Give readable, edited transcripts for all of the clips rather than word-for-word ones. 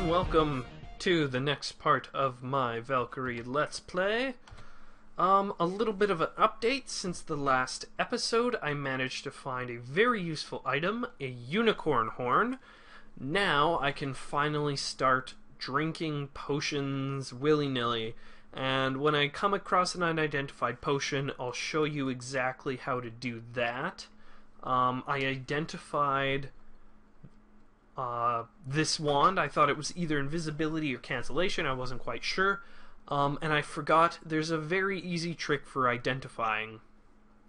Welcome to the next part of my Valkyrie Let's Play. A little bit of an update since the last episode. I managed to find a very useful item, a unicorn horn. Now I can finally start drinking potions willy-nilly. And when I come across an unidentified potion, I'll show you exactly how to do that. I identified this wand. I thought it was either invisibility or cancellation. I wasn't quite sure. And I forgot there's a very easy trick for identifying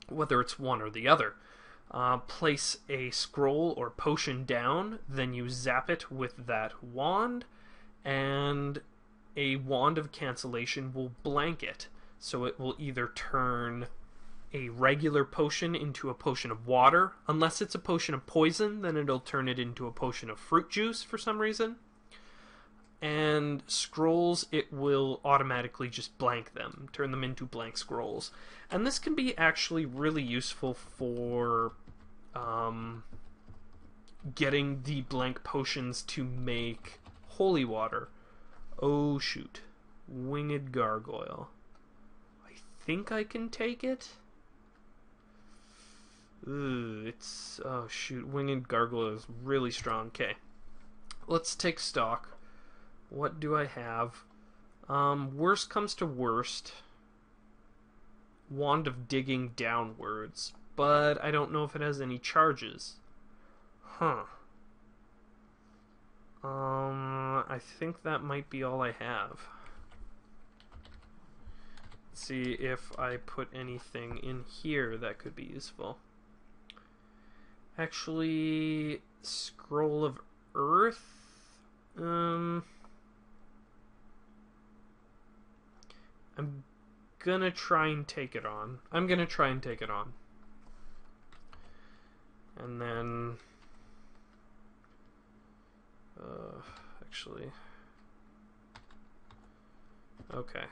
whether it's one or the other. Place a scroll or potion down, then you zap it with that wand, and a wand of cancellation will blank it. So it will either turn a regular potion into a potion of water. Unless it's a potion of poison, then it'll turn it into a potion of fruit juice for some reason. And scrolls, it will automatically just blank them, turn them into blank scrolls. And this can be actually really useful for getting the blank potions to make holy water. Oh shoot. Winged gargoyle. I think I can take it? Oh shoot, winged gargoyle is really strong. Okay, let's take stock. What do I have? Worst comes to worst, wand of digging downwards, but I don't know if it has any charges. I think that might be all I have. Let's see if I put anything in here that could be useful. Actually, scroll of earth. I'm gonna try and take it on. And then actually, okay.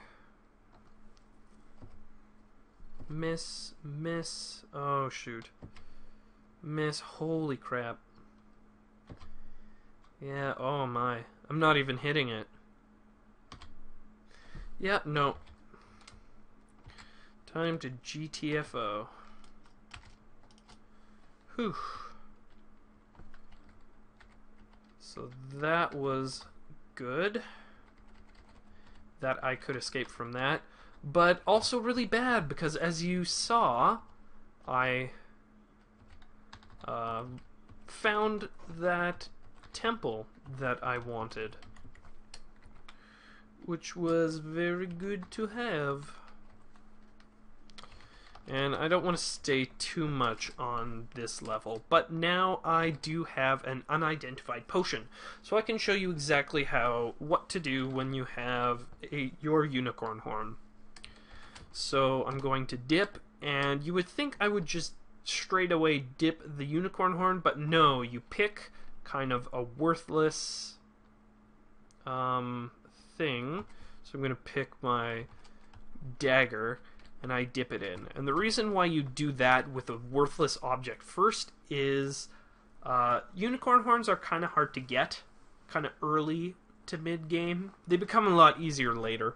Miss. Oh shoot. Miss, holy crap. Yeah, oh my. I'm not even hitting it. Yeah, no. Time to GTFO. Whew. So that was good. That I could escape from that. But also really bad, because as you saw, I found that temple that I wanted, which was very good to have. And I don't want to stay too much on this level, but now I do have an unidentified potion, so I can show you exactly what to do when you have your unicorn horn. So I'm going to dip, and you would think I would just straight away dip the unicorn horn, but no, you pick kind of a worthless thing. So I'm going to pick my dagger and I dip it in. And the reason why you do that with a worthless object first is unicorn horns are kind of hard to get, kind of early to mid game. They become a lot easier later,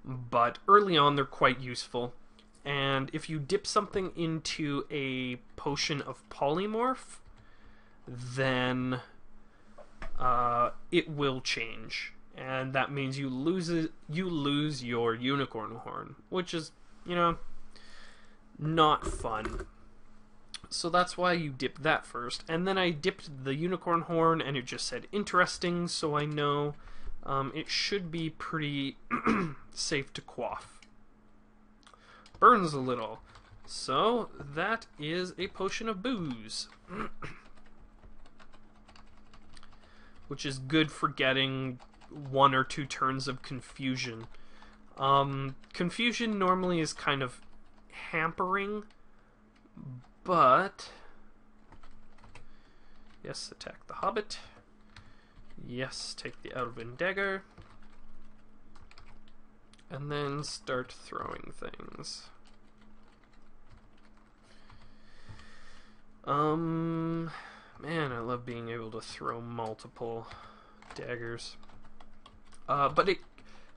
but early on they're quite useful. And if you dip something into a potion of polymorph, then it will change, and that means you lose your unicorn horn, which is, you know, not fun. So that's why you dip that first. And then I dipped the unicorn horn, and it just said interesting, so I know it should be pretty safe to quaff. Burns a little. So that is a potion of booze. Which is good for getting 1 or 2 turns of confusion. Confusion normally is kind of hampering, but yes, attack the hobbit. Yes, take the elven dagger. And then start throwing things. Man, I love being able to throw multiple daggers.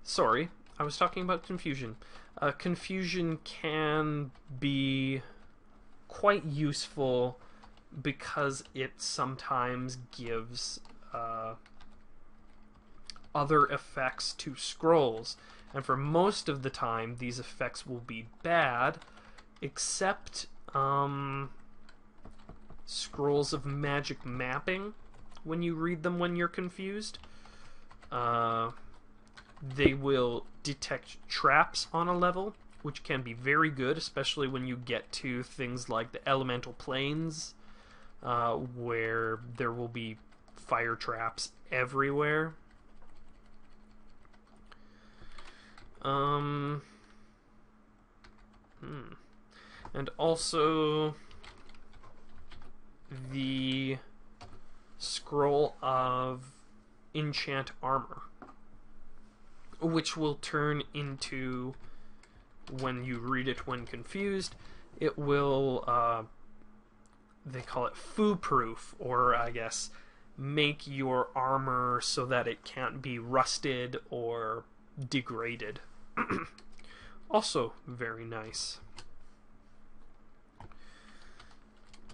Sorry, I was talking about confusion. Confusion can be quite useful because it sometimes gives other effects to scrolls. And for most of the time, these effects will be bad, except scrolls of magic mapping. When you read them when you're confused, they will detect traps on a level, which can be very good, especially when you get to things like the elemental planes, where there will be fire traps everywhere. And also the scroll of enchant armor, which will turn into, when you read it when confused, it will, they call it foo-proof, or I guess make your armor so that it can't be rusted or degraded. Also very nice.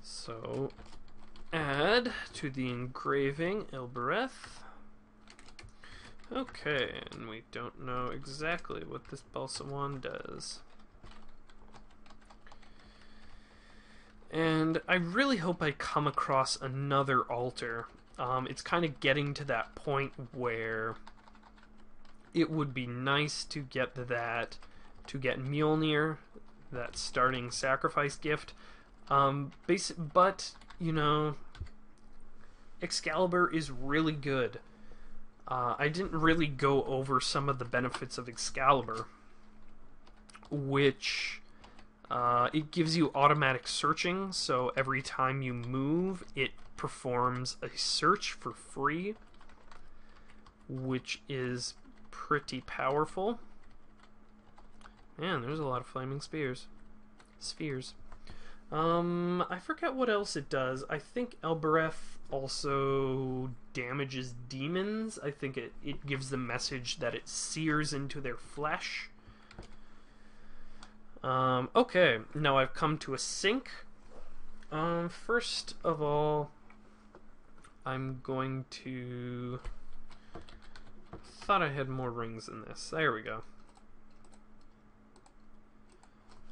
So add to the engraving Ilbereth. Okay, and we don't know exactly what this balsam wand does. And I really hope I come across another altar. It's kind of getting to that point where it would be nice to get to get Mjolnir, that starting sacrifice gift. But, you know, Excalibur is really good. I didn't really go over some of the benefits of Excalibur, which it gives you automatic searching, so every time you move, it performs a search for free, which is pretty powerful. Man, there's a lot of flaming spheres. I forget what else it does. I think Elbereth also damages demons. I think it gives the message that it sears into their flesh. Okay, now I've come to a sink. First of all, I'm going to... Thought I had more rings than this. There we go.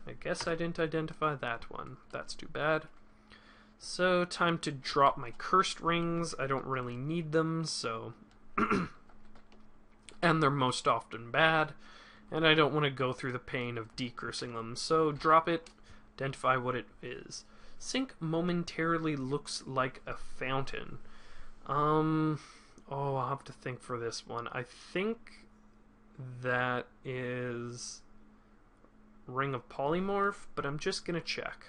I guess I didn't identify that one. That's too bad. So, time to drop my cursed rings. I don't really need them, so... and they're most often bad, and I don't want to go through the pain of decursing them, so drop it, identify what it is. Sink momentarily looks like a fountain. Oh, I'll have to think for this one. I think that is Ring of Polymorph, but I'm just gonna check.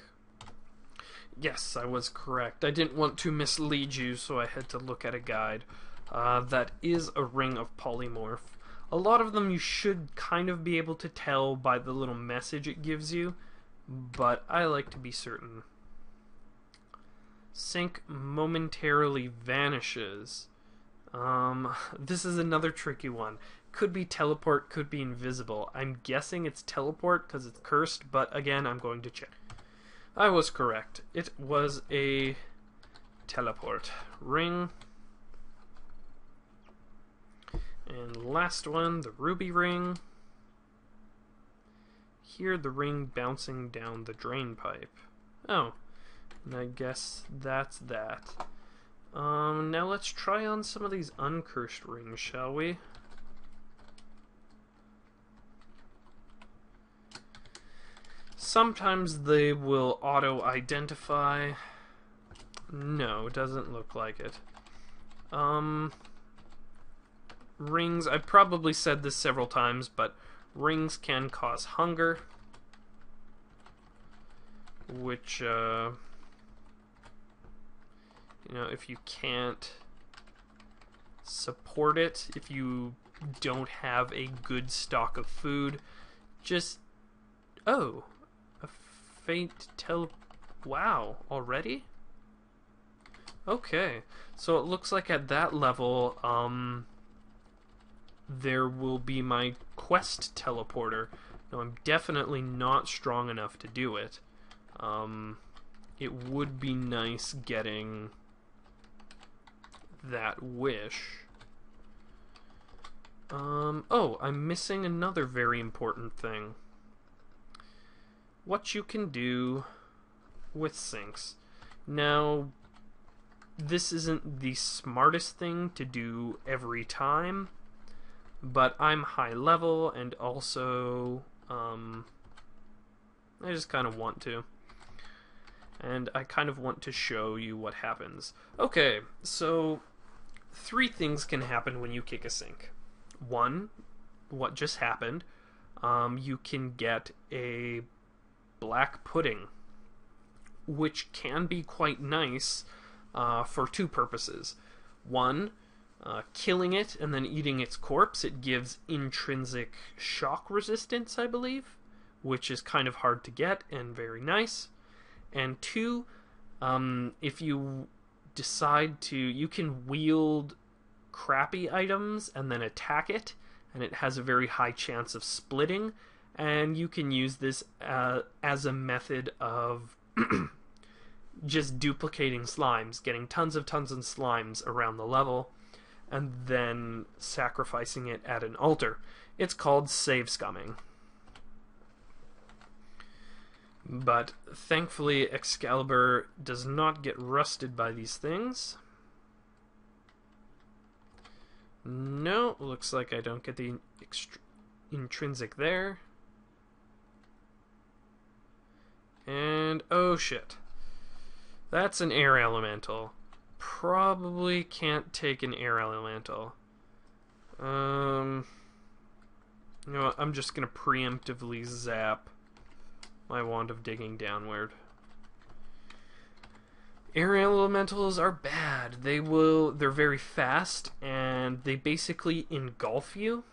Yes, I was correct. I didn't want to mislead you, so I had to look at a guide. That is a Ring of Polymorph. A lot of them you should kind of be able to tell by the little message it gives you, but I like to be certain. Sink momentarily vanishes. This is another tricky one. Could be teleport, could be invisible. I'm guessing it's teleport because it's cursed, but again, I'm going to check. I was correct. It was a teleport ring. And last one, the ruby ring. Here, the ring bouncing down the drain pipe. Oh, and I guess that's that. Now let's try on some of these uncursed rings, shall we? Sometimes they will auto-identify. No, it doesn't look like it. Rings, I've probably said this several times, but rings can cause hunger. which, if you can't support it, if you don't have a good stock of food, just... Oh, a faint wow, already? Okay, so it looks like at that level, there will be my quest teleporter. Now, I'm definitely not strong enough to do it. It would be nice getting that wish. Oh, I'm missing another very important thing. What you can do with sinks. Now, this isn't the smartest thing to do every time, but I'm high level, and also, I just kind of want to. And I kind of want to show you what happens. Okay, so 3 things can happen when you kick a sink. 1, what just happened, you can get a black pudding, which can be quite nice for 2 purposes. 1, killing it and then eating its corpse, it gives intrinsic shock resistance, I believe, which is kind of hard to get and very nice. And 2, if you decide to, you can wield crappy items and then attack it, and it has a very high chance of splitting, and you can use this as a method of just duplicating slimes, getting tons of slimes around the level, and then sacrificing it at an altar. It's called save scumming. But thankfully Excalibur does not get rusted by these things. No, looks like I don't get the intrinsic there. And oh shit. That's an air elemental. Probably can't take an air elemental. You know what, I'm just gonna preemptively zap my Wand of Digging downward. Air elementals are bad. They're very fast, and they basically engulf you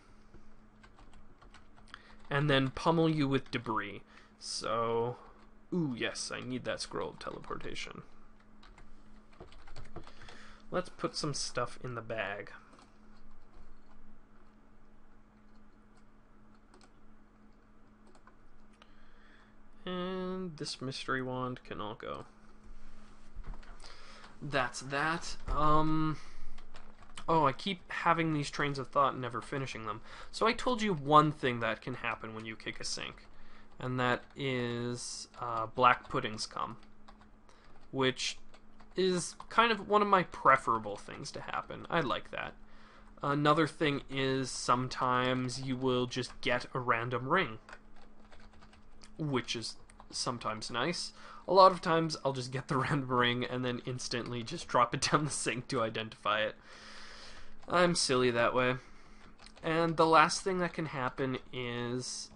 and then pummel you with debris. So, ooh, yes, I need that scroll of teleportation. Let's put some stuff in the bag. And this mystery wand can all go. That's that. Oh, I keep having these trains of thought and never finishing them. So I told you one thing that can happen when you kick a sink, and that is black puddings come, which is kind of one of my preferable things to happen. I like that. Another thing is sometimes you will just get a random ring, which is sometimes nice. A lot of times I'll just get the random ring and then instantly just drop it down the sink to identify it. I'm silly that way. And the last thing that can happen is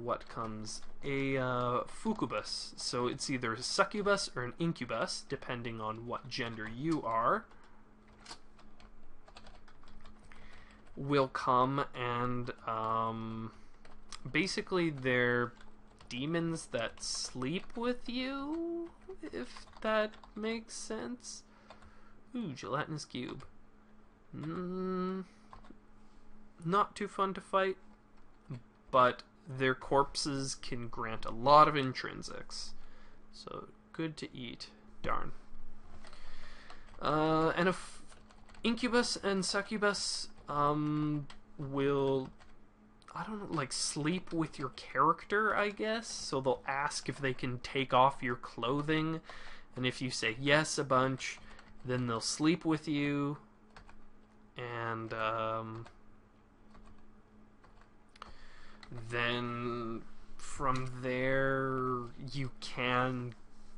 what comes? A fucubus. So it's either a succubus or an incubus, depending on what gender you are, will come, and basically they're demons that sleep with you, if that makes sense. Ooh, gelatinous cube. Not too fun to fight, but their corpses can grant a lot of intrinsics, so good to eat. Darn. And if incubus and succubus will, I don't know, like sleep with your character, I guess. So they'll ask if they can take off your clothing, and if you say yes a bunch, then they'll sleep with you, and then from there you can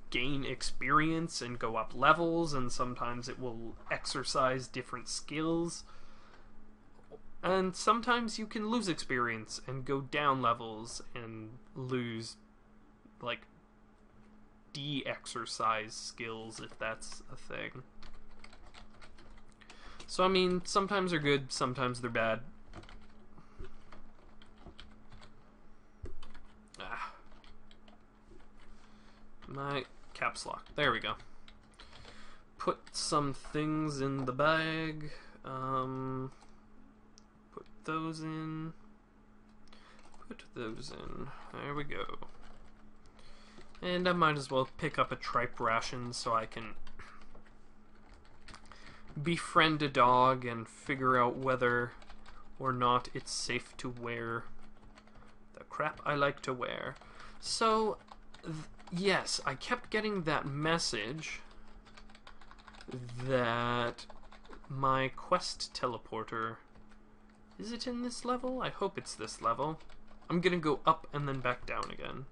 gain experience and go up levels, and sometimes it will exercise different skills. And sometimes you can lose experience and go down levels and lose, like, de-exercise skills, if that's a thing. So, I mean, sometimes they're good, sometimes they're bad. My caps lock. There we go. Put some things in the bag. Put those in. Put those in. There we go. And I might as well pick up a tripe ration so I can befriend a dog and figure out whether or not it's safe to wear the crap I like to wear. So, yes, I kept getting that message that my quest teleporter... Is it in this level? I hope it's this level. I'm gonna go up and then back down again.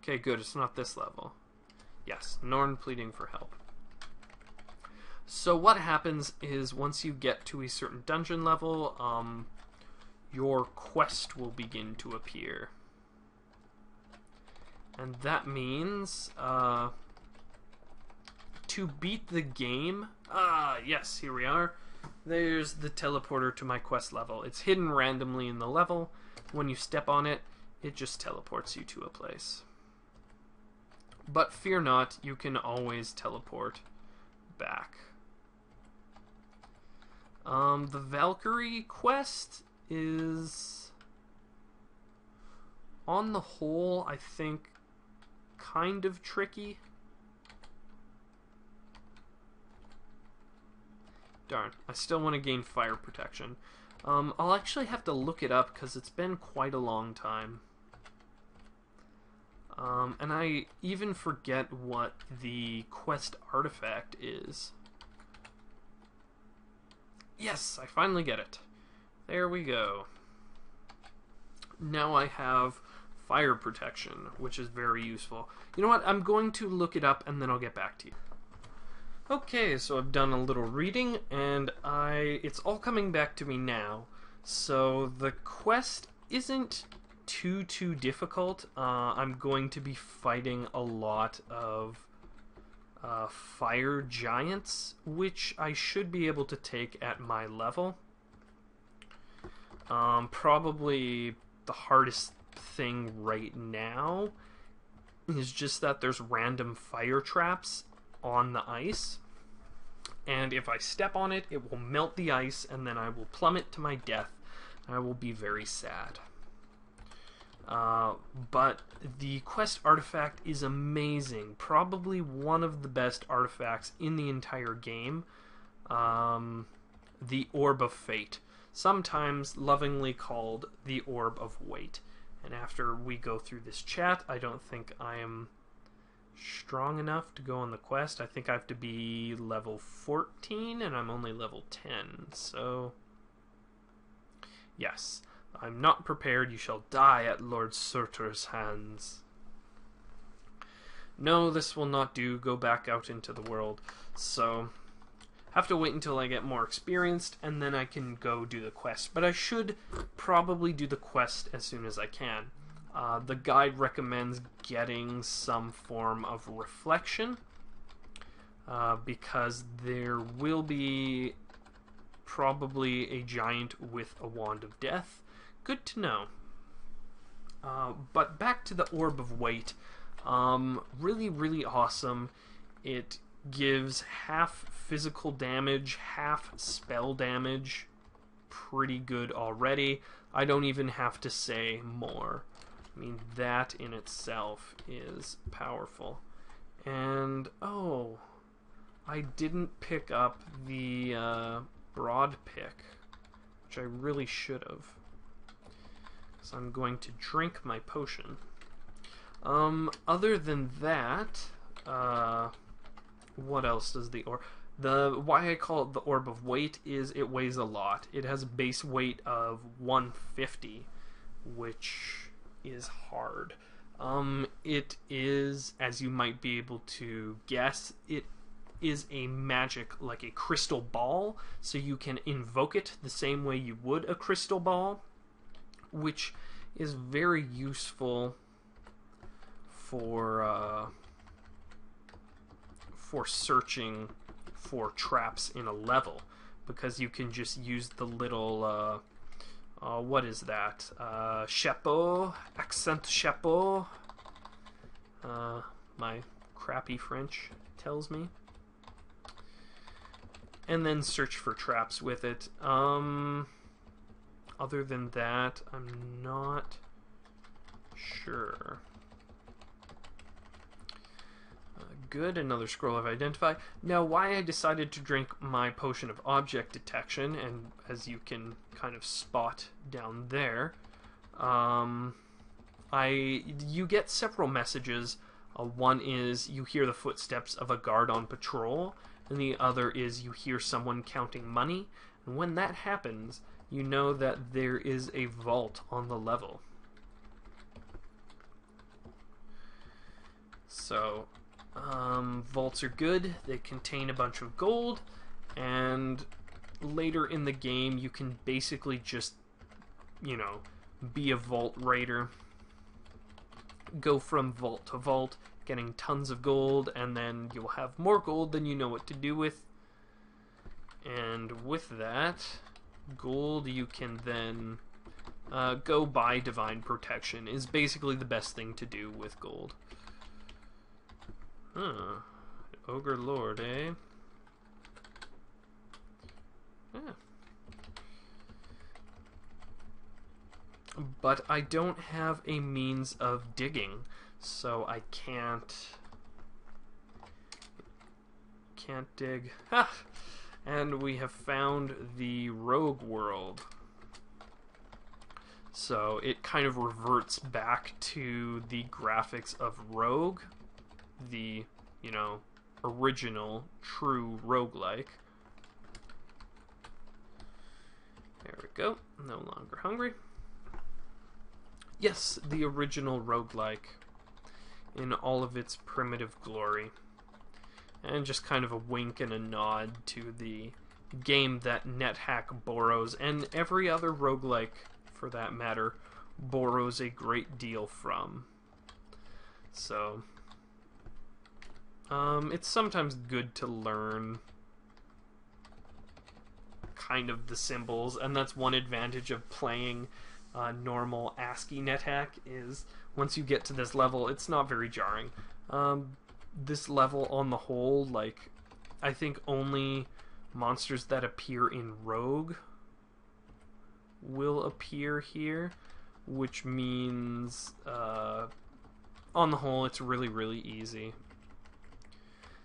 Okay, good, it's not this level. Yes, Norn pleading for help. So what happens is once you get to a certain dungeon level, your quest will begin to appear. And that means, to beat the game... yes, here we are. There's the teleporter to my quest level. It's hidden randomly in the level. When you step on it, it just teleports you to a place. But fear not, you can always teleport back. The Valkyrie quest is, on the whole, I think, kind of tricky. Darn, I still want to gain fire protection. I'll actually have to look it up because it's been quite a long time. And I even forget what the quest artifact is. Yes, I finally get it. There we go. Now I have fire protection, which is very useful. You know what? I'm going to look it up and then I'll get back to you. Okay, so I've done a little reading and it's all coming back to me now. So the quest isn't too difficult. I'm going to be fighting a lot of fire giants, which I should be able to take at my level. Probably the hardest thing right now is just that there's random fire traps on the ice, and if I step on it, it will melt the ice and then I will plummet to my death. I will be very sad. But the quest artifact is amazing. Probably one of the best artifacts in the entire game. The Orb of Fate. Sometimes lovingly called the Orb of Weight. And after we go through this chat, I don't think I am strong enough to go on the quest. I think I have to be level 14 and I'm only level 10. So, yes. I'm not prepared. You shall die at Lord Surtur's hands. No, this will not do. Go back out into the world. So, have to wait until I get more experienced, and then I can go do the quest. But I should probably do the quest as soon as I can. The guide recommends getting some form of reflection, because there will be probably a giant with a wand of death. Good to know. But back to the Orb of Weight. Really awesome. It gives half physical damage, half spell damage. Pretty good already. I don't even have to say more. I mean, that in itself is powerful. And, oh, I didn't pick up the broad pick, which I really should have. So I'm going to drink my potion. Other than that, what else does the orb... why I call it the Orb of Weight is it weighs a lot. It has a base weight of 150, which is hard. It is, as you might be able to guess, it is a magic like a crystal ball, so you can invoke it the same way you would a crystal ball, which is very useful for searching for traps in a level, because you can just use the little what is that? Chapeau, accent chapeau. My crappy French tells me. And then search for traps with it. Other than that, I'm not sure. Good, another scroll of identify. Now, why I decided to drink my potion of object detection, and as you can kind of spot down there, you get several messages. One is you hear the footsteps of a guard on patrol, and the other is you hear someone counting money. And when that happens, you know that there is a vault on the level. So, vaults are good. They contain a bunch of gold, and later in the game you can basically just, be a vault raider. Go from vault to vault, getting tons of gold, and then you'll have more gold than you know what to do with. And with that gold, you can then go buy divine protection, is basically the best thing to do with gold. Huh. Ogre Lord, eh? Yeah. But I don't have a means of digging, so I can't dig. Ha! And we have found the rogue world. So it kind of reverts back to the graphics of Rogue, the, original true roguelike. There we go. No longer hungry. Yes, the original roguelike in all of its primitive glory. And just kind of a wink and a nod to the game that Nethack borrows, and every other roguelike, for that matter, borrows a great deal from. So, it's sometimes good to learn kind of the symbols, and that's one advantage of playing normal ASCII Nethack, is once you get to this level, it's not very jarring. This level on the whole, I think only monsters that appear in Rogue will appear here, which means on the whole it's really, really easy.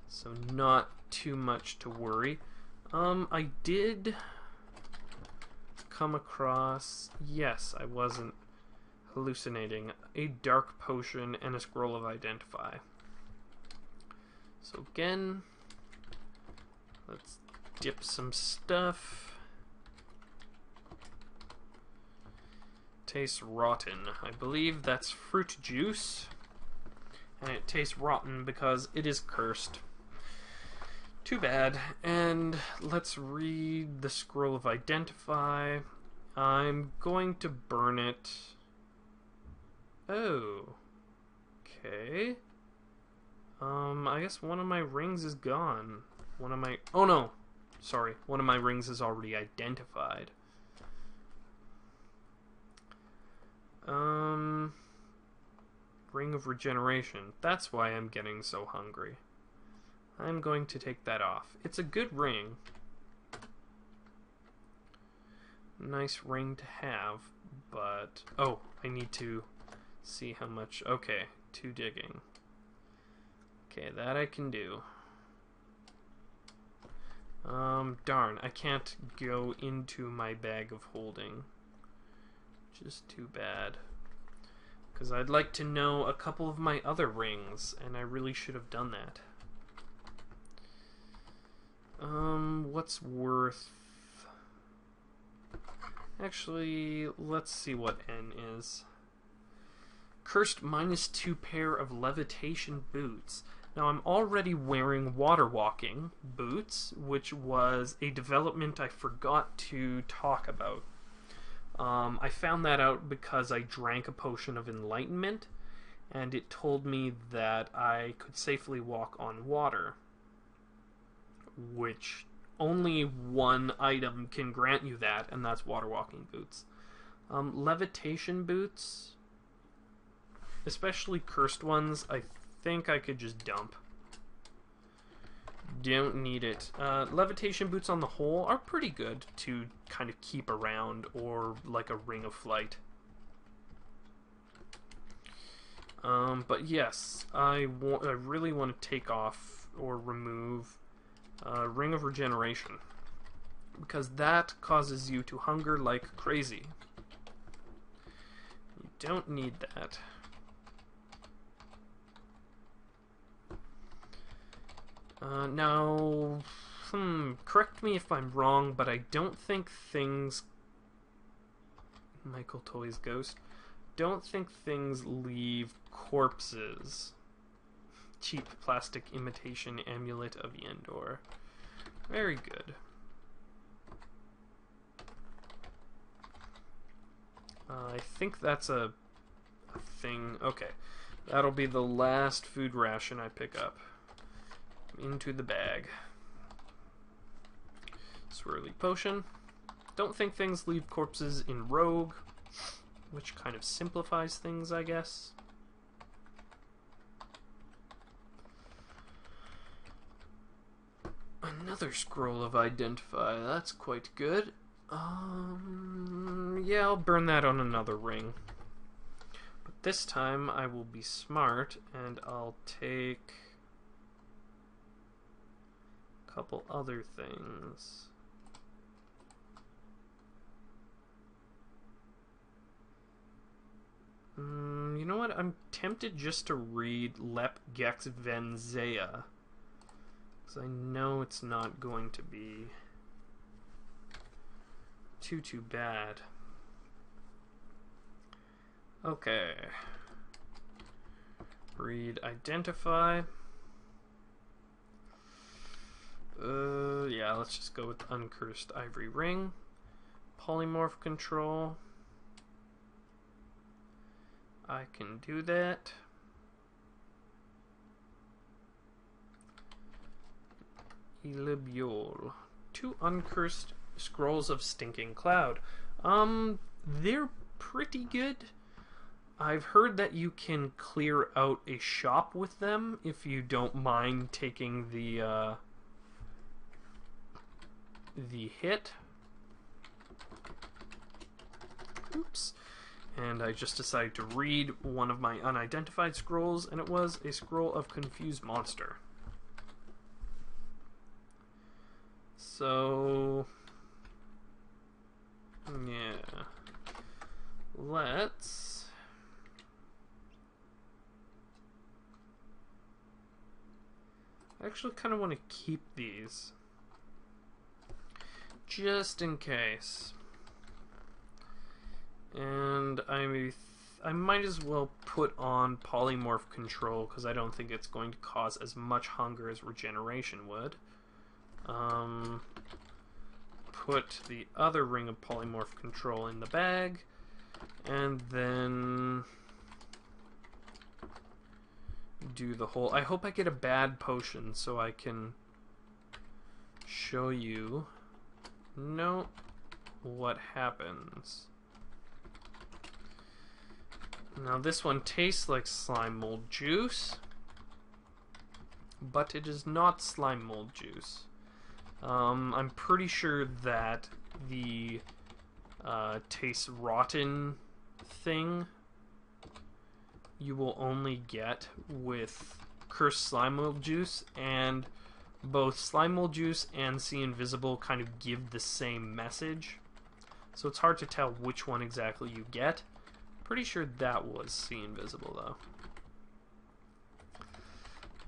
So not too much to worry. I did come across, yes, I wasn't hallucinating, a dark potion and a scroll of identify. So again, let's dip some stuff. Tastes rotten. I believe that's fruit juice, and it tastes rotten because it is cursed. Too bad. And let's read the scroll of identify. I'm going to burn it. Oh. Okay. I guess one of my rings is gone. Oh no! Sorry, one of my rings is already identified. Ring of regeneration. That's why I'm getting so hungry. I'm going to take that off. It's a good ring. Nice ring to have, but... oh, I need to see how much... okay, 2 digging. Okay, that I can do. Darn, I can't go into my bag of holding. Just too bad. Because I'd like to know a couple of my other rings, and I really should have done that. What's worth... actually, let's see what N is. Cursed -2 pair of levitation boots. Now I'm already wearing water walking boots, which was a development I forgot to talk about. I found that out because I drank a potion of enlightenment, and it told me that I could safely walk on water, which only one item can grant you that, and that's water walking boots. Levitation boots, especially cursed ones, I think I could just dump. Don't need it. Levitation boots on the whole are pretty good to kind of keep around, or like a ring of flight. But yes, I really want to take off or remove Ring of Regeneration, because that causes you to hunger like crazy. You don't need that. Now, correct me if I'm wrong, but I don't think things... Michael Toy's ghost. Don't think things leave corpses. Cheap plastic imitation amulet of Yendor. Very good. I think that's a thing. Okay. That'll be the last food ration I pick up. Into the bag. Swirly potion. Don't think things leave corpses in rogue, which kind of simplifies things, I guess. Another scroll of identify. That's quite good. Yeah, I'll burn that on another ring. But this time I will be smart and I'll take a couple other things. You know what? I'm tempted just to read Lep Gex Venzea, because I know it's not going to be too bad. Okay. Read identify. Yeah, let's just go with Uncursed Ivory Ring. Polymorph control. I can do that. Elibiol. 2 uncursed scrolls of Stinking Cloud. They're pretty good. I've heard that you can clear out a shop with them if you don't mind taking the hit. Oops. And I just decided to read one of my unidentified scrolls, and it was a scroll of Confused Monster. So, yeah. Let's... I actually kind of want to keep these, just in case. And I might as well put on polymorph control, because I don't think it's going to cause as much hunger as regeneration would. Put the other ring of polymorph control in the bag, and then do the whole... I hope I get a bad potion so I can show you what happens. Now this one tastes like slime mold juice, but it is not slime mold juice. I'm pretty sure that the tastes rotten thing you will only get with cursed slime mold juice, and both slime mold juice and see invisible kind of give the same message, so it's hard to tell which one exactly you get. Pretty sure that was see invisible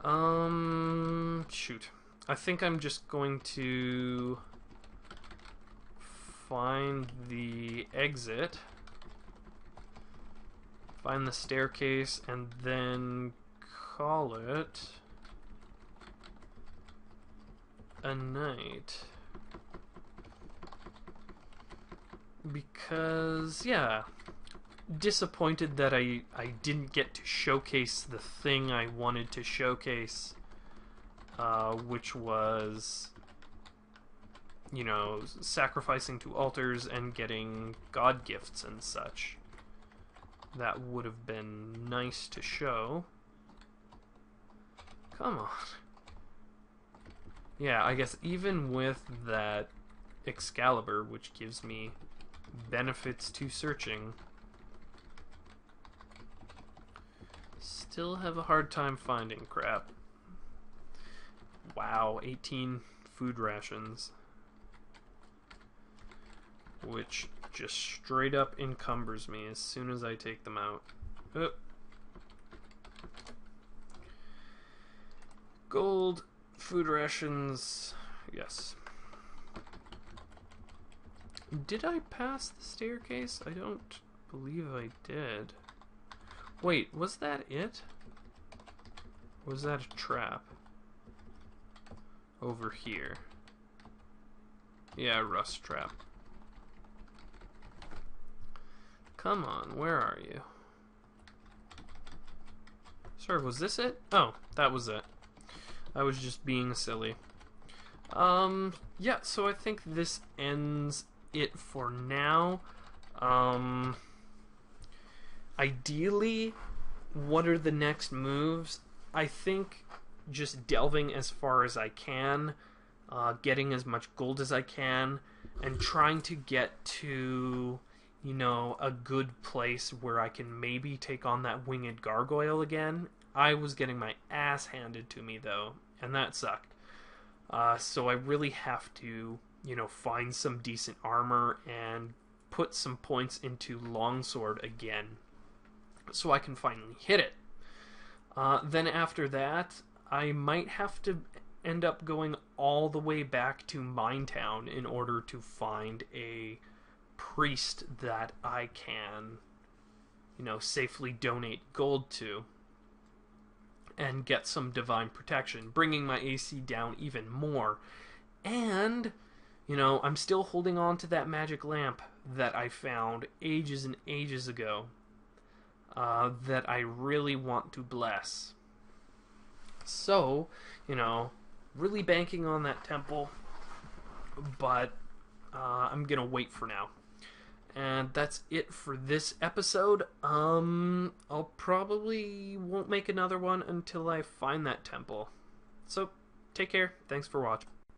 though. Shoot. I think I'm just going to find the exit, find the staircase, and then call it a knight. Because, yeah, disappointed that I didn't get to showcase the thing I wanted to showcase, which was, you know, sacrificing to altars and getting god gifts and such. That would have been nice to show. Come on. Yeah, I guess even with that Excalibur, which gives me benefits to searching, still have a hard time finding crap. Wow, 18 food rations, which just straight up encumbers me as soon as I take them out. Oh. Gold, food rations, yes. Did I pass the staircase? I don't believe I did. Wait, was that it? Or was that a trap? Over here. Yeah, rust trap. Come on, where are you? Sorry, was this it? Oh, that was it. I was just being silly. Yeah, so I think this ends it for now. Ideally, what are the next moves? I think just delving as far as I can, getting as much gold as I can, and trying to get to, you know, a good place where I can maybe take on that winged gargoyle again. I was getting my ass handed to me though, and that sucked. So I really have to, you know, find some decent armor and put some points into longsword again so I can finally hit it. Then after that, I might have to end up going all the way back to Minetown in order to find a priest that I can, you know, safely donate gold to and get some divine protection, bringing my AC down even more. And, you know, I'm still holding on to that magic lamp that I found ages and ages ago, that I really want to bless. So, you know, really banking on that temple, but I'm gonna wait for now. And that's it for this episode. I'll probably won't make another one until I find that temple. So, take care. Thanks for watching.